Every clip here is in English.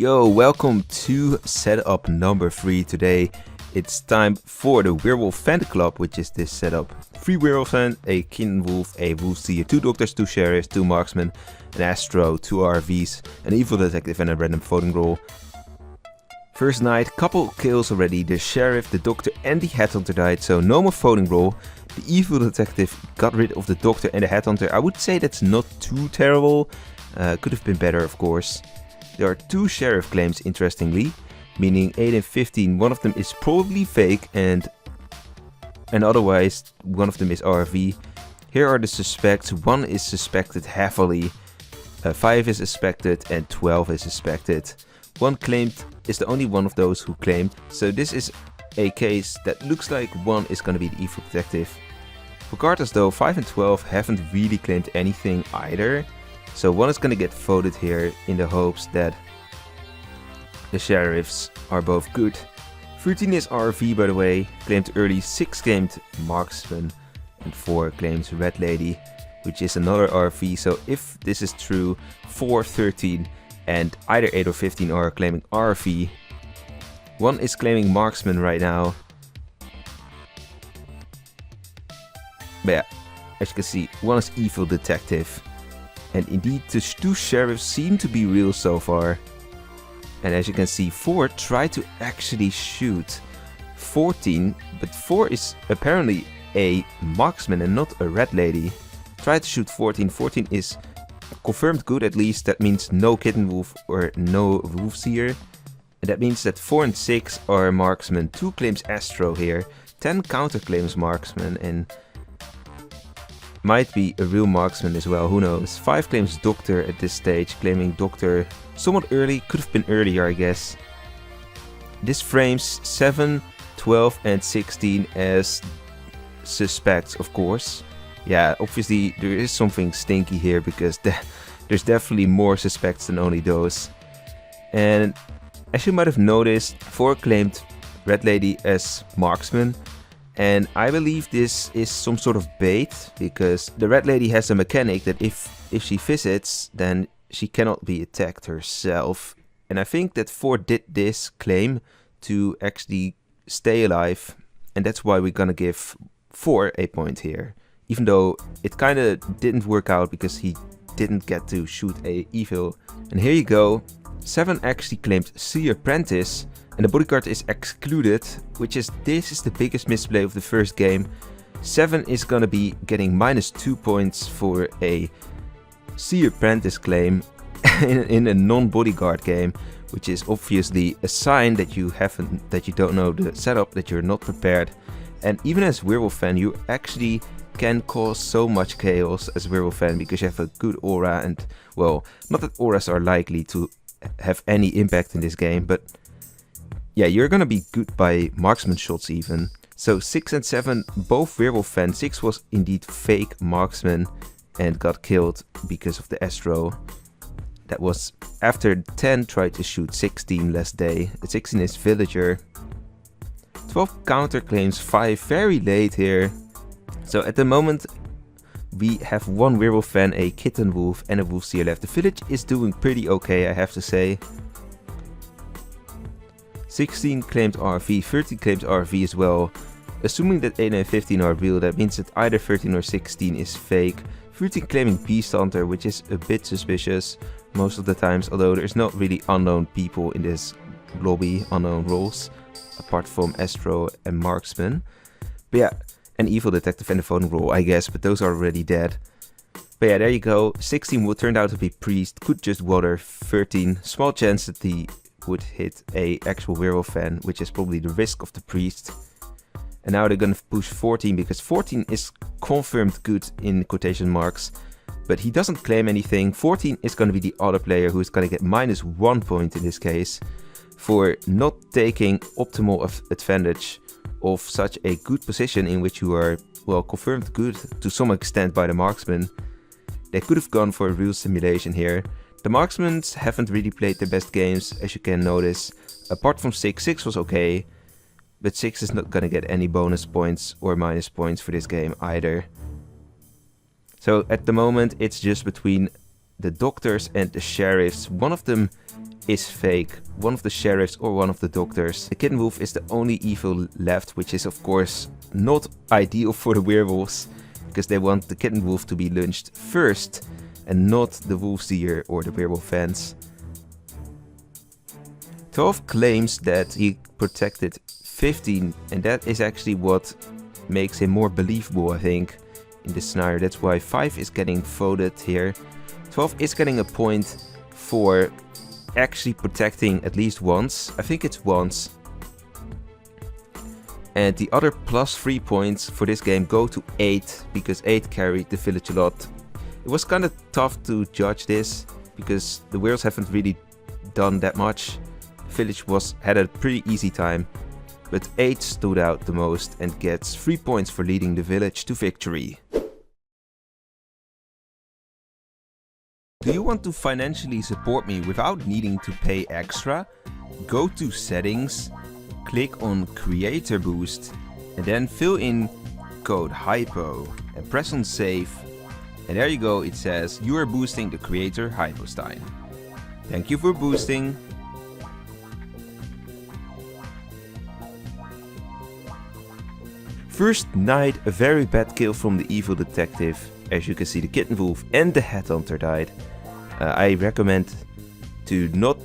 Yo, welcome to setup number 3 today. It's time for the Werewolf Fan Club, which is this setup. 3 Werewolf Fan, a Kitten Wolf, a Wolf Seer, 2 Doctors, 2 Sheriffs, 2 Marksmen, an Astro, 2 RVs, an Evil Detective and a random voting roll. First night, couple kills already, the Sheriff, the Doctor and the Headhunter died, so no more voting roll. The Evil Detective got rid of the Doctor and the Headhunter. I would say that's not too terrible, could have been better of course. There are 2 Sheriff claims interestingly, meaning 8 and 15, one of them is probably fake and otherwise one of them is RV. Here are the suspects, 1 is suspected heavily, 5 is suspected and 12 is suspected. 1 claimed is the only one of those who claimed, so this is a case that looks like 1 is gonna be the Evil Detective. Regardless though, 5 and 12 haven't really claimed anything either. So 1 is gonna get voted here in the hopes that the Sheriffs are both good. 13 is RV by the way, claimed early, 6 claimed Marksman and 4 claims Red Lady, which is another RV. So if this is true, 4, 13 and either 8 or 15 are claiming RV. 1 is claiming Marksman right now. But yeah, as you can see, 1 is Evil Detective. And indeed, the 2 Sheriffs seem to be real so far. And as you can see, 4 tried to actually shoot 14, but 4 is apparently a Marksman and not a Red Lady. Tried to shoot 14, 14 is confirmed good at least, that means no Kitten Wolf or no Wolf Seer. And that means that 4 and 6 are Marksman, 2 claims Astro here, 10 counter claims Marksman and might be a real Marksman as well, who knows. 5 claims Doctor at this stage, claiming Doctor somewhat early, could have been earlier I guess. This frames 7, 12 and 16 as suspects of course. Yeah, obviously there is something stinky here because there's definitely more suspects than only those. And as you might have noticed, 4 claimed Red Lady as Marksman. And I believe this is some sort of bait, because the Red Lady has a mechanic that if she visits, then she cannot be attacked herself. And I think that 4 did this claim to actually stay alive, and that's why we're gonna give 4 a point here. Even though it kinda didn't work out because he didn't get to shoot a evil. And here you go, 7 actually claimed Seer Apprentice. And the bodyguard is excluded, which is, this is the biggest misplay of the first game. 7 is gonna be getting -2 points for a Seer Apprentice claim in a non-bodyguard game, which is obviously a sign that you don't know the setup, that you're not prepared. And even as Werewolf Fan, you actually can cause so much chaos as Werewolf Fan because you have a good aura, and well, not that auras are likely to have any impact in this game, but yeah, you're gonna be good by marksman shots even. So 6 and 7, both Werewolf Fan. 6 was indeed fake Marksman and got killed because of the Astro. That was after 10 tried to shoot 16 last day. The 16 is Villager. 12 counter claims 5 very late here. So at the moment we have 1 Werewolf Fan, a Kitten Wolf and a Wolf Seer left. The village is doing pretty okay, I have to say. 16 claimed RV, 13 claimed RV as well. Assuming that 8 and 15 are real, that means that either 13 or 16 is fake. 13 claiming Beast Hunter, which is a bit suspicious most of the times, although there's not really unknown people in this lobby, unknown roles, apart from Astro and Marksman. But yeah, an Evil Detective and a phone roll I guess, but those are already dead. But yeah, there you go, 16 would turn out to be Priest, could just water. 13, small chance that he would hit a actual Werewolf Fan, which is probably the risk of the Priest. And now they're gonna push 14 because 14 is confirmed good in quotation marks, but he doesn't claim anything. 14 is gonna be the other player who is gonna get -1 point in this case for not taking optimal advantage of such a good position in which you are, well, confirmed good to some extent by the Marksman. They could have gone for a real simulation here. The Marksmen haven't really played their best games, as you can notice. Apart from 6, 6 was okay, but 6 is not gonna get any bonus points or minus points for this game either. So at the moment it's just between the doctors and the sheriffs. One of them is fake. One of the sheriffs or one of the doctors. The kitten wolf is the only evil left, which is of course not ideal for the werewolves, because they want the kitten wolf to be lynched first and not the wolfseer or the werewolf fans. 12 claims that he protected 15, and that is actually what makes him more believable, I think, in this scenario. That's why 5 is getting voted here. 12 is getting a point for actually protecting at least once. I think it's once. And the other plus 3 points for this game go to 8, because 8 carried the village a lot. It was kind of tough to judge this, because the werewolves haven't really done that much. The village had a pretty easy time, but 8 stood out the most and gets 3 points for leading the village to victory. Do you want to financially support me without needing to pay extra? Go to settings, click on creator boost, and then fill in code HYPO and press on save. And there you go, it says you are boosting the creator hypostein. Thank you for boosting. First night, a very bad kill from the evil detective. As you can see, the kitten wolf and the headhunter died. I recommend to not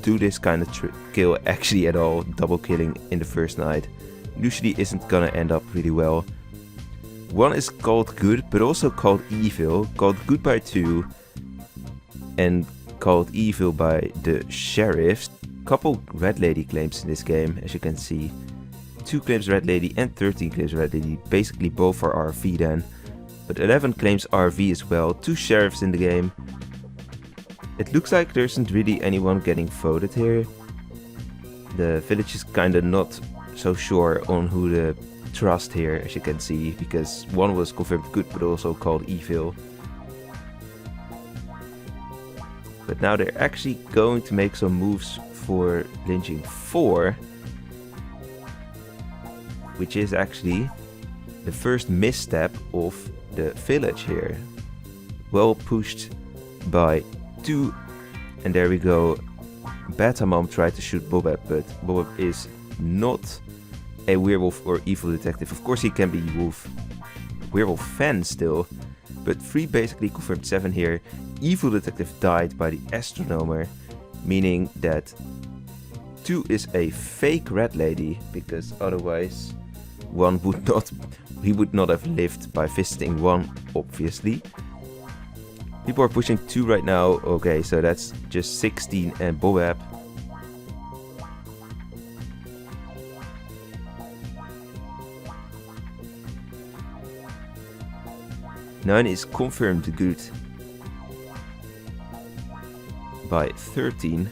do this kind of kill actually at all. Double killing in the first night usually isn't gonna end up really well. One is called good, but also called evil. Called good by 2 and called evil by the sheriffs. Couple red lady claims in this game, as you can see. 2 claims red lady and 13 claims red lady. Basically both are RV then. But 11 claims RV as well. 2 sheriffs in the game. It looks like there isn't really anyone getting voted here. The village is kinda not so sure on who to trust here, as you can see, because one was confirmed good but also called evil. But now they're actually going to make some moves for lynching 4, which is actually the first misstep of the village here. Well pushed by 2, and there we go. BetaMom tried to shoot Bobbeb, but Bobbeb is not a werewolf or evil detective. Of course he can be werewolf fan still, but 3 basically confirmed 7 here. Evil detective died by the astronomer, meaning that 2 is a fake red lady, because otherwise he would not have lived by visiting 1, obviously. People are pushing 2 right now. Okay, so that's just 16 and Bobbeb. Nine is confirmed good by 13.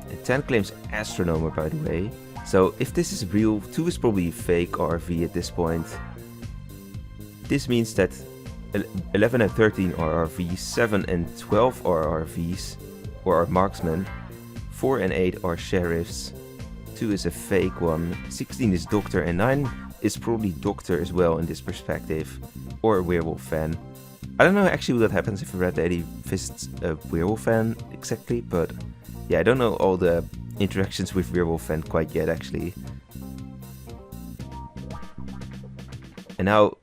And 10 claims astronomer, by the way. So if this is real, 2 is probably fake RV at this point. This means that 11 and 13 are RVs, 7 and 12 are RVs, or are marksmen, 4 and 8 are sheriffs, 2 is a fake one, 16 is doctor, and 9 is probably doctor as well in this perspective, or a werewolf fan. I don't know actually what happens if a red lady visits a werewolf fan exactly, but yeah, I don't know all the interactions with werewolf fan quite yet actually. And now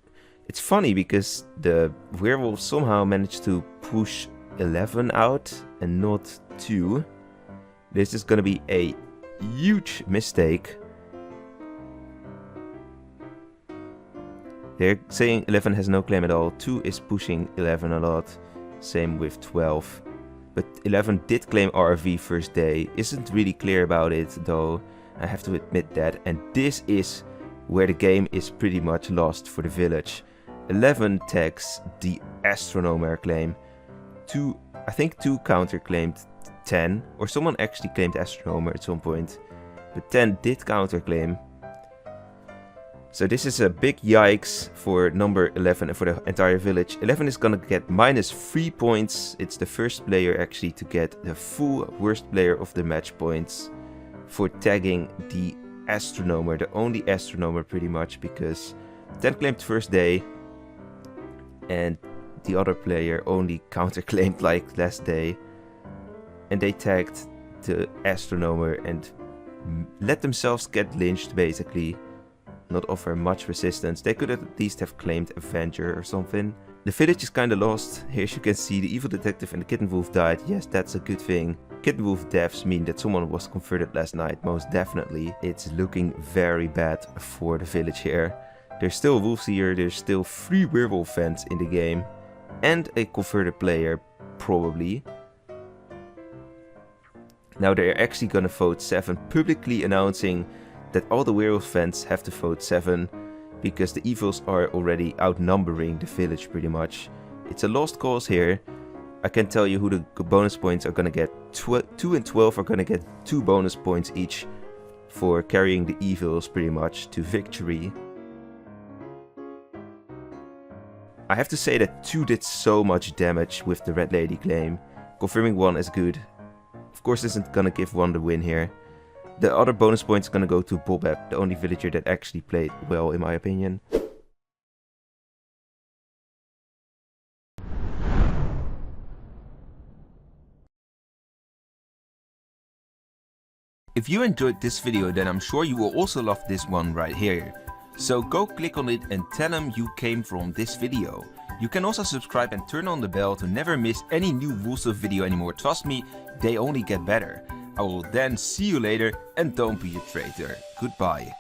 it's funny because the werewolf somehow managed to push 11 out and not 2. This is gonna be a huge mistake. They're saying 11 has no claim at all. 2 is pushing 11 a lot. Same with 12. But 11 did claim RV first day. Isn't really clear about it though. I have to admit that. And this is where the game is pretty much lost for the village. 11 tags the astronomer claim. I think 2 counter claimed 10. Or someone actually claimed astronomer at some point. But 10 did counter claim. So this is a big yikes for number 11 and for the entire village. 11 is gonna get -3 points. It's the first player actually to get the full worst player of the match points for tagging the astronomer, the only astronomer pretty much, because 10 claimed first day and the other player only counter claimed like last day. And they tagged the astronomer and let themselves get lynched basically. Not offer much resistance. They could at least have claimed Avenger or something. The village is kinda lost. Here as you can see, the evil detective and the kitten wolf died. Yes, that's a good thing. Kitten wolf deaths mean that someone was converted last night, most definitely. It's looking very bad for the village here. There's still wolves here, there's still 3 werewolf fans in the game. And a converted player, probably. Now they're actually gonna vote 7, publicly announcing that all the werewolf fans have to vote 7. Because the evils are already outnumbering the village pretty much. It's a lost cause here. I can tell you who the bonus points are gonna get. 2 and 12 are gonna get 2 bonus points each for carrying the evils pretty much to victory. I have to say that 2 did so much damage with the Red Lady claim. Confirming 1 is good. Of course this isn't gonna give 1 the win here. The other bonus points are gonna go to Bobbeb, the only villager that actually played well in my opinion. If you enjoyed this video, then I'm sure you will also love this one right here. So go click on it and tell them you came from this video. You can also subscribe and turn on the bell to never miss any new Wolvesville video anymore. Trust me, they only get better. I will then see you later and don't be a traitor. Goodbye.